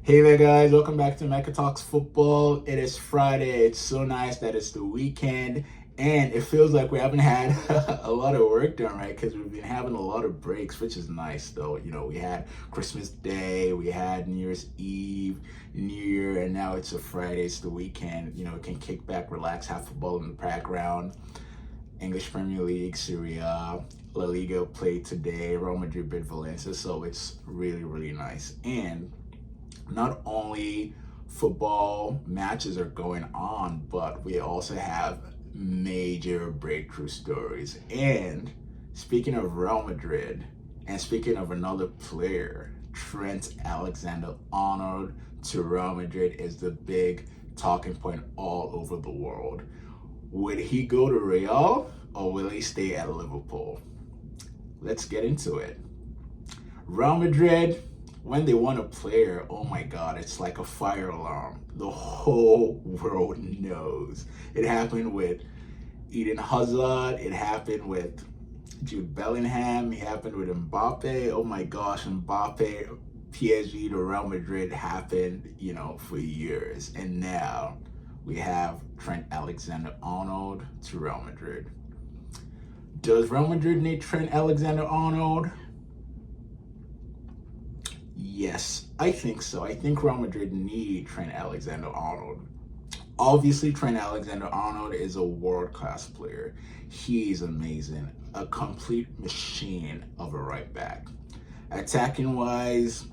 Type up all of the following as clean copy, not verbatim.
Hey there, guys. Welcome back to Mecca Talks Football. It is Friday. It's so nice that it's the weekend, and it feels like we haven't had a lot of work done, right? Because we've been having a lot of breaks, which is nice, though. We had Christmas Day, we had New Year's Eve, New Year, and now it's a Friday. It's the weekend. We can kick back, relax, have football in the background. English Premier League, Serie A, La Liga played today. Real Madrid beat Valencia, so it's really, really nice. And not only football matches are going on, but we also have major breakthrough stories. And speaking of Real Madrid, and speaking of another player, Trent Alexander-Arnold to Real Madrid is the big talking point all over the world. Would he go to Real or will he stay at Liverpool? Let's get into it. Real Madrid, when they want a player, oh my God, it's like a fire alarm. The whole world knows. It happened with Eden Hazard. It happened with Jude Bellingham. It happened with Mbappe. Oh my gosh, Mbappe, PSG to Real Madrid happened, for years. And now we have Trent Alexander-Arnold to Real Madrid. Does Real Madrid need Trent Alexander-Arnold? Yes, I think so. I think Real Madrid need Trent Alexander-Arnold. Obviously, Trent Alexander-Arnold is a world-class player. He's amazing, a complete machine of a right back. Attacking-wise,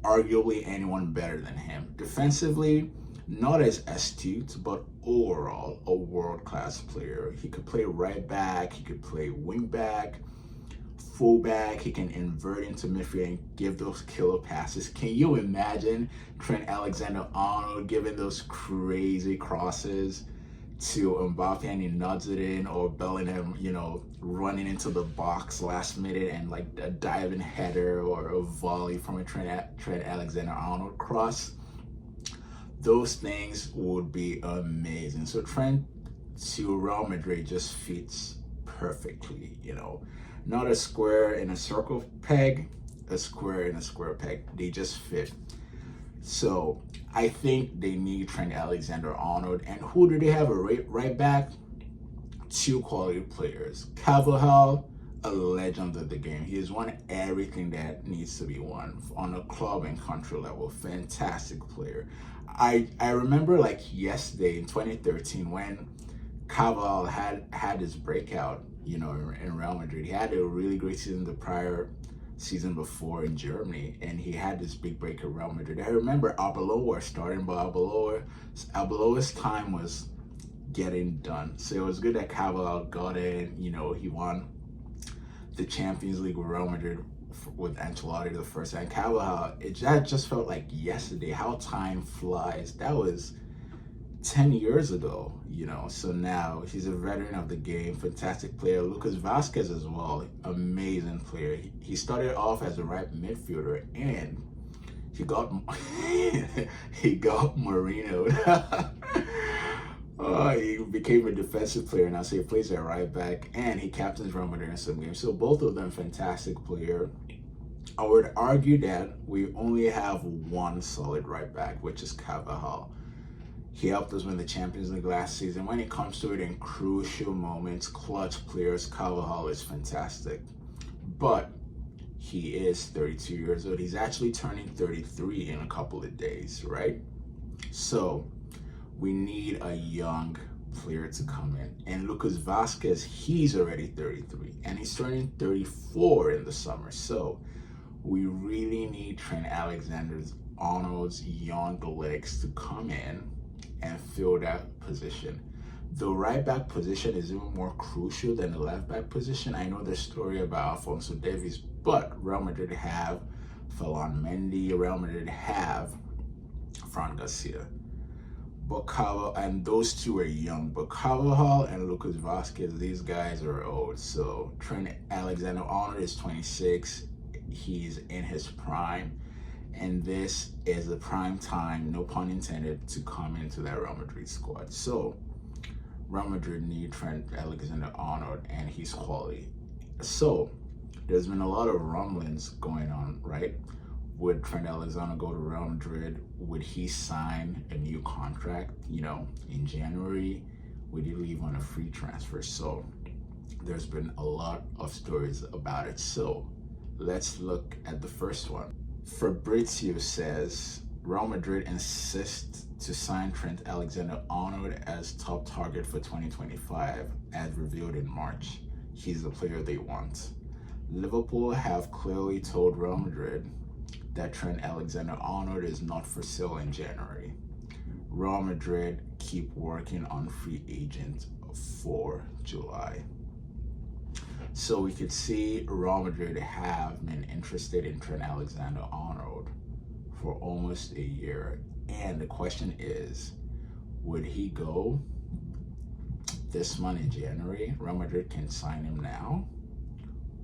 arguably anyone better than him. Defensively, not as astute, but overall a world-class player. He could play right back, he could play wing back, fullback, he can invert into midfield and give those killer passes. Can you imagine Trent Alexander-Arnold giving those crazy crosses to Mbappe and he nods it in, or Bellingham, running into the box last minute and like a diving header or a volley from a Trent Alexander-Arnold cross? Those things would be amazing. So Trent to Real Madrid just fits perfectly, Not a square in a circle peg, a square in a square peg. They just fit. So I think they need Trent Alexander-Arnold. And who do they have a right back? Two quality players. Carvajal, a legend of the game. He has won everything that needs to be won on a club and country level. Fantastic player. I remember like yesterday in 2013 when Carvajal had his breakout, in Real Madrid. He had a really great season the prior season before in Germany, and he had this big break at Real Madrid. I remember Arbeloa was starting, but Arbeloa's time was getting done. So it was good that Carvajal got in. He won the Champions League with Real Madrid with Ancelotti the first time. Carvajal, that just felt like yesterday. How time flies. That was 10 years ago, so now he's a veteran of the game, fantastic player. Lucas Vazquez as well, amazing player. He started off as a right midfielder and he got he got Marino. He became a defensive player now, so he plays at right back and he captains Real Madrid in some games. So both of them fantastic player. I would argue that we only have one solid right back, which is Carvajal. He helped us win the Champions League last season. When it comes to it in crucial moments, clutch players, Carvajal is fantastic. But he is 32 years old. He's actually turning 33 in a couple of days, right? So we need a young player to come in. And Lucas Vazquez, he's already 33 and he's turning 34 in the summer. So we really need Trent Alexander-Arnold's young legs to come in and fill that position. The right back position is even more crucial than the left back position. I know the story about Alphonso Davies, but Real Madrid have Ferland Mendy, Real Madrid have Fran Garcia. But and those two are young, but Carvajal and Lucas Vazquez, these guys are old. So Trent Alexander-Arnold is 26. He's in his prime. And this is the prime time, no pun intended, to come into that Real Madrid squad. So Real Madrid need Trent Alexander-Arnold and his quality. So there's been a lot of rumblings going on, right? Would Trent Alexander go to Real Madrid? Would he sign a new contract, in January? Would he leave on a free transfer? So there's been a lot of stories about it. So let's look at the first one. Fabrizio says Real Madrid insists to sign Trent Alexander-Arnold as top target for 2025, as revealed in March. He's the player they want. Liverpool have clearly told Real Madrid that Trent Alexander-Arnold is not for sale in January. Real Madrid keep working on free agent for July. So we could see Real Madrid have been interested in Trent Alexander-Arnold for almost a year. And the question is, would he go this month in January? Real Madrid can sign him now?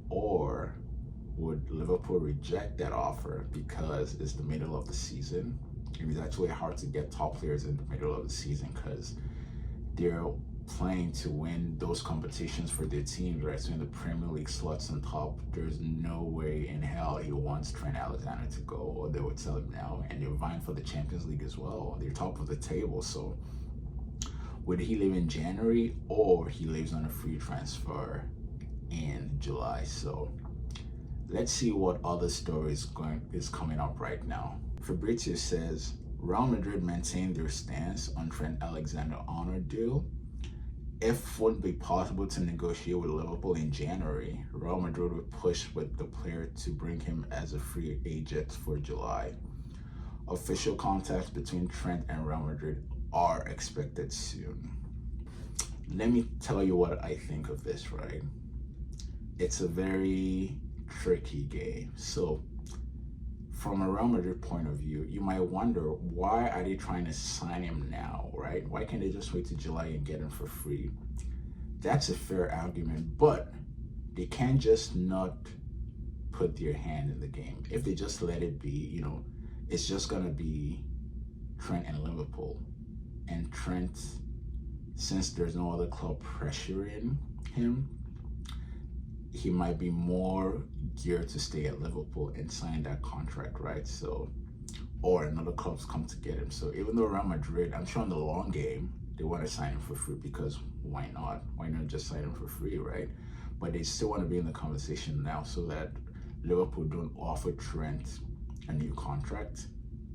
Or would Liverpool reject that offer because it's the middle of the season? It's actually hard to get top players in the middle of the season because they're playing to win those competitions for their teams, right? So in the Premier League slots on top, there's no way in hell he wants Trent Alexander to go, or they would sell him now. And they're vying for the Champions League as well. They're top of the table. So would he leave in January, or he leaves on a free transfer in July? So let's see what other stories is coming up right now. Fabrizio says Real Madrid maintained their stance on Trent Alexander-Arnold deal. If it wouldn't be possible to negotiate with Liverpool in January, Real Madrid would push with the player to bring him as a free agent for July. Official contacts between Trent and Real Madrid are expected soon. Let me tell you what I think of this, right? It's a very tricky game. So from a Real Madrid point of view, you might wonder, why are they trying to sign him now, right? Why can't they just wait to July and get him for free? That's a fair argument, but they can't just not put their hand in the game. If they just let it be, it's just gonna be Trent and Liverpool. And Trent, since there's no other club pressuring him, he might be more geared to stay at Liverpool and sign that contract, right? So, or another club's come to get him. So even though Real Madrid, I'm sure in the long game, they want to sign him for free, because why not? Why not just sign him for free, right? But they still want to be in the conversation now so that Liverpool don't offer Trent a new contract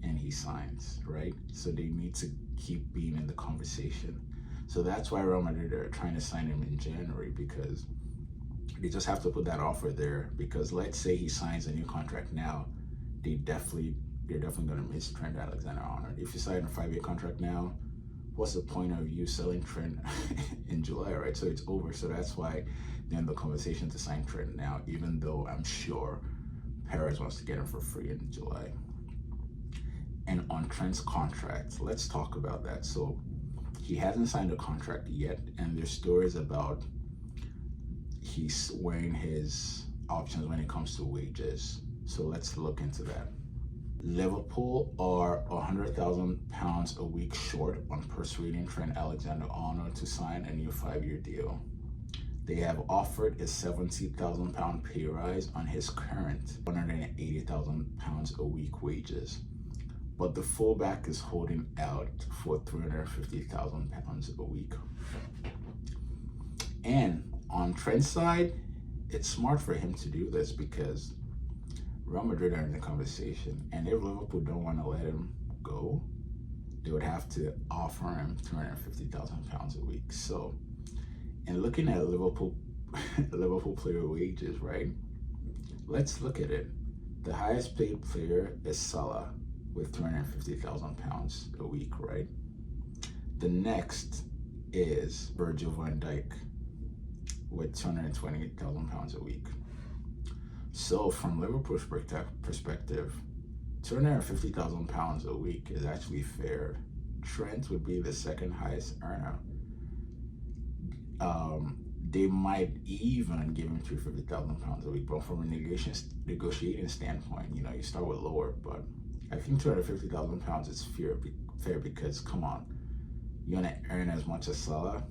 and he signs, right? So they need to keep being in the conversation. So that's why Real Madrid are trying to sign him in January, because they just have to put that offer there. Because let's say he signs a new contract now, they're definitely going to miss Trent Alexander-Arnold. If you sign a 5-year contract now, what's the point of you selling Trent in July, right? So it's over. So that's why they're in the conversation to sign Trent now, even though I'm sure Perez wants to get him for free in July. And on Trent's contract, let's talk about that. So he hasn't signed a contract yet, and there's stories about he's weighing his options when it comes to wages. So let's look into that. Liverpool are £100,000 a week short on persuading Trent Alexander-Arnold to sign a new 5-year deal. They have offered a £70,000 pay rise on his current £180,000 a week wages. But the fullback is holding out for £350,000 a week. And on Trent's side, it's smart for him to do this because Real Madrid are in the conversation. And if Liverpool don't want to let him go, they would have to offer him £250,000 a week. So, and looking at Liverpool player wages, right? Let's look at it. The highest paid player is Salah with £250,000 a week, right? The next is Virgil van Dijk with £220,000 a week. So from Liverpool's perspective, £250,000 a week is actually fair. Trent would be the second highest earner. They might even give him £250,000 a week, but from a negotiating standpoint, you start with lower. But I think £250,000 is fair because, come on, you want to earn as much as Salah,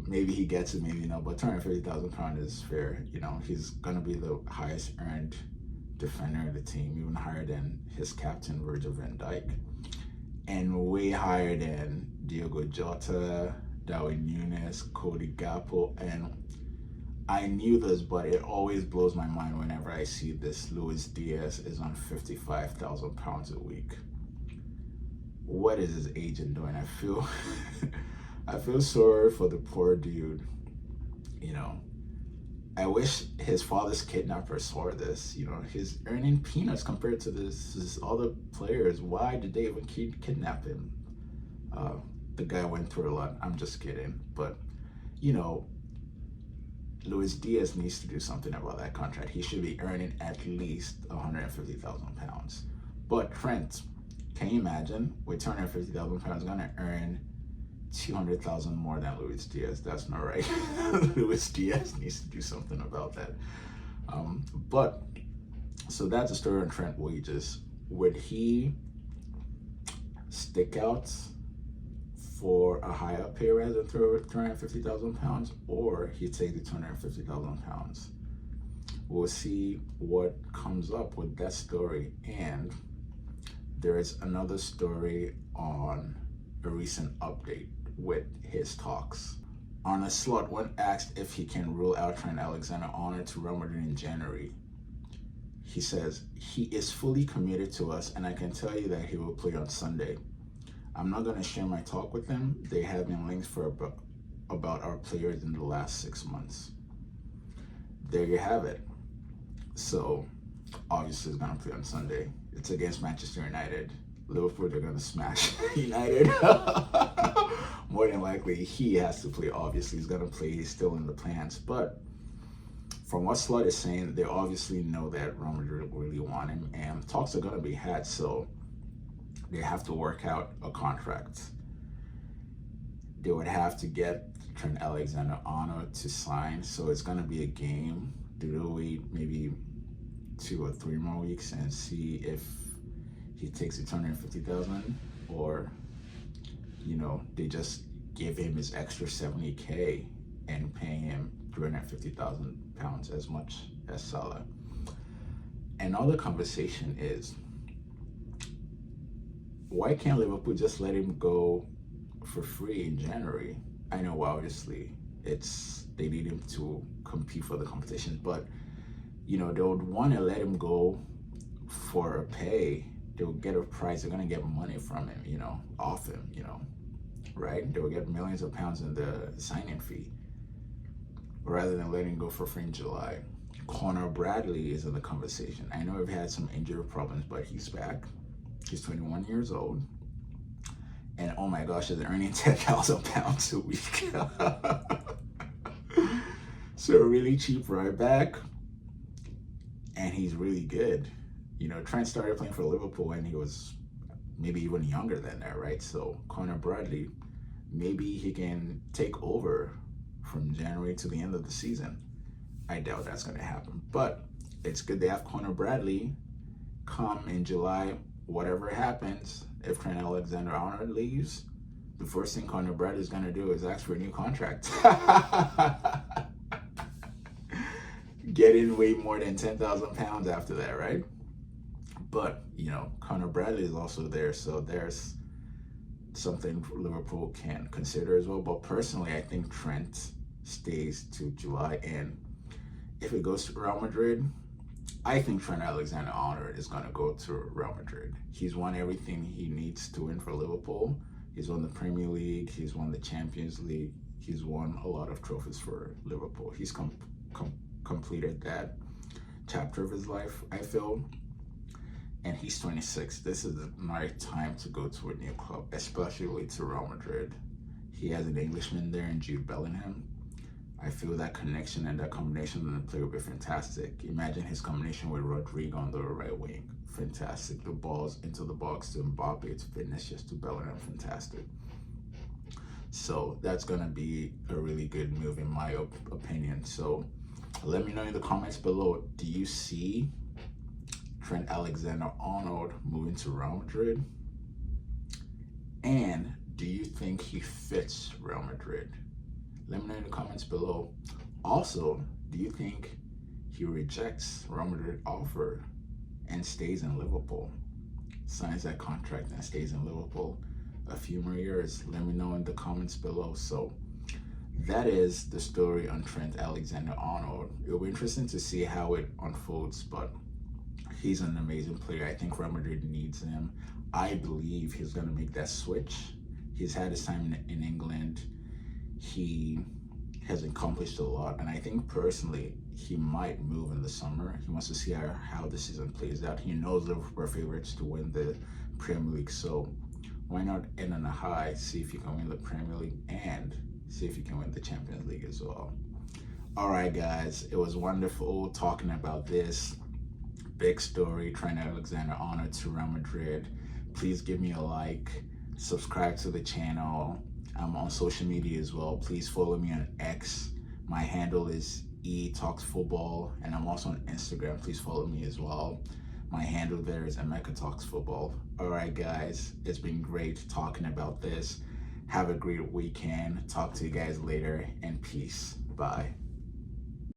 Maybe he gets it, maybe no, but £250,000 is fair. He's gonna be the highest earned defender of the team, even higher than his captain Virgil van Dijk, and way higher than Diogo Jota, Darwin Núñez, Cody Gakpo. And I knew this, but it always blows my mind whenever I see this. Luis Diaz is on £55,000 a week. What is his agent doing? I feel I feel sorry for the poor dude. I wish his father's kidnapper saw this. He's earning peanuts compared to this other players. Why did they even kidnap him? The guy went through a lot. I'm just kidding. But, Luis Diaz needs to do something about that contract. He should be earning at least £150,000. But Trent, can you imagine, with £250,000, gonna earn 200,000 more than Luis Diaz? That's not right. Luis Diaz needs to do something about that. But so that's the story on Trent wages. Would he stick out for a higher pay raise of £350,000, or he take the £250,000? We'll see what comes up with that story. And there is another story on a recent update with his talks. Arne Slot, when asked if he can rule out Trent Alexander-Arnold to Real Madrid in January, he says, "He is fully committed to us, and I can tell you that he will play on Sunday. I'm not going to share my talk with them. They have been linked for about our players in the last 6 months." There you have it. So obviously he's going to play on Sunday. It's against Manchester United. Liverpool, they're going to smash United. More than likely, he has to play. Obviously, he's going to play. He's still in the plans. But from what Slot is saying, they obviously know that Real Madrid really want him, and talks are going to be had. So they have to work out a contract. They would have to get Trent Alexander-Arnold to sign. So it's going to be a game. They'll wait maybe 2 or 3 more weeks and see if he takes the 250,000, or they just give him his extra 70K and pay him £350,000, as much as Salah. Another conversation is, why can't Liverpool just let him go for free in January? I know obviously they need him to compete for the competition, but they would want to let him go for a pay. They'll get a price. They're gonna get money from him, off him, right? They'll get millions of pounds in the signing fee, rather than letting him go for free in July. Connor Bradley is in the conversation. I know he's had some injury problems, but he's back. He's 21 years old, and oh my gosh, is earning £10,000 a week. So really cheap right back, and he's really good. Trent started playing for Liverpool when he was maybe even younger than that, right? So Connor Bradley, maybe he can take over from January to the end of the season. I doubt that's going to happen, but it's good they have Connor Bradley. Come in July, whatever happens, if Trent Alexander-Arnold leaves, the first thing Connor Bradley is going to do is ask for a new contract. Getting way more than £10,000 after that, right? But, Connor Bradley is also there, so there's something Liverpool can consider as well. But personally, I think Trent stays to July, and if it goes to Real Madrid, I think Trent Alexander-Arnold is going to go to Real Madrid. He's won everything he needs to win for Liverpool. He's won the Premier League, he's won the Champions League, he's won a lot of trophies for Liverpool. He's completed that chapter of his life, I feel. And he's 26. This is the right time to go to a new club, especially to Real Madrid. He has an Englishman there in Jude Bellingham. I feel that connection and that combination on the play will be fantastic. Imagine his combination with Rodrigo on the right wing. Fantastic. The balls into the box to Mbappe, to Vinicius, to Bellingham. Fantastic. So that's going to be a really good move in my opinion. So let me know in the comments below, do you see Trent Alexander-Arnold moving to Real Madrid? And do you think he fits Real Madrid? Let me know in the comments below. Also, do you think he rejects Real Madrid offer and stays in Liverpool? Signs that contract and stays in Liverpool a few more years? Let me know in the comments below. So that is the story on Trent Alexander-Arnold. It'll be interesting to see how it unfolds, but he's an amazing player. I think Real Madrid needs him. I believe he's going to make that switch. He's had his time in England. He has accomplished a lot, and I think personally he might move in the summer. He wants to see how the season plays out. He knows Liverpool are favorites to win the Premier League, so why not end on a high, see if you can win the Premier League and see if you can win the Champions League as well. All right, guys, it was wonderful talking about this big story, Trent Alexander-Arnold to Real Madrid. Please give me a like, subscribe to the channel. I'm on social media as well. Please follow me on X. My handle is eTalksFootball, and I'm also on Instagram. Please follow me as well. My handle there is EmekaTalksFootball. All right, guys, it's been great talking about this. Have a great weekend. Talk to you guys later, and peace. Bye.